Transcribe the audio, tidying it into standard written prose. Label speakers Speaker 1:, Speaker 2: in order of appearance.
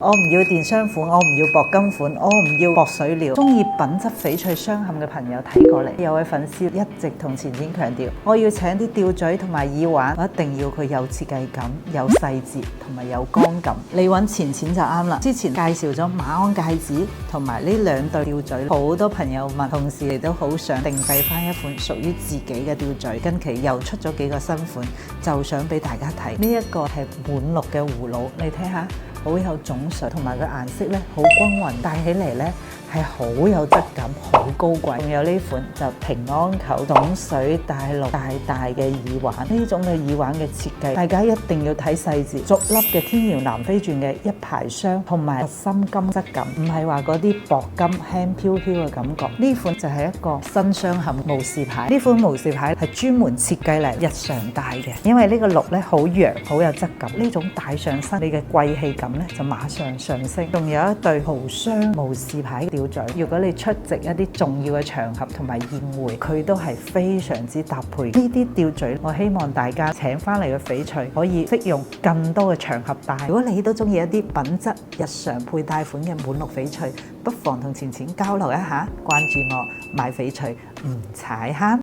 Speaker 1: 我唔要電雙款，我唔要鉑金款，我唔要薄水料。中意品質翡翠鑲嵌嘅朋友睇過嚟。有位粉絲一直同錢錢強調，我要請啲吊墜同埋耳環，我一定要佢有設計感、有細節同埋有光感。你揾錢錢就啱啦。之前介紹咗馬鞍戒指同埋呢兩對吊墜，好多朋友問，同時亦都好想定製翻一款屬於自己嘅吊墜。近期又出咗幾個新款，就想俾大家睇。呢一個係滿綠嘅葫蘆，你睇下。好有種水，同埋個顏色咧好均勻，戴起嚟咧係好有質感，好高貴。仲有呢款就平安扣種水大綠大大嘅耳環，呢種嘅耳環嘅設計，大家一定要睇細節，逐粒嘅天瑤南飛鑽嘅一排鑲，同埋核心金質感，唔係話嗰啲薄金輕飄飄嘅感覺。呢款就係一個新鑲嵌無事牌，呢款無事牌係專門設計嚟日常戴嘅，因為呢個綠咧好陽，好有質感，呢種戴上身你嘅貴氣感咧就馬上上升。仲有一對豪雙無事牌吊墜，如果你出席一啲重要嘅場合同埋宴會，佢都係非常之搭配。呢啲吊墜，我希望大家請翻嚟嘅翡翠可以適用更多嘅場合戴。如果你都中意一啲品質日常佩戴款嘅滿綠翡翠，不妨同錢錢交流一下，關注我買翡翠唔踩坑。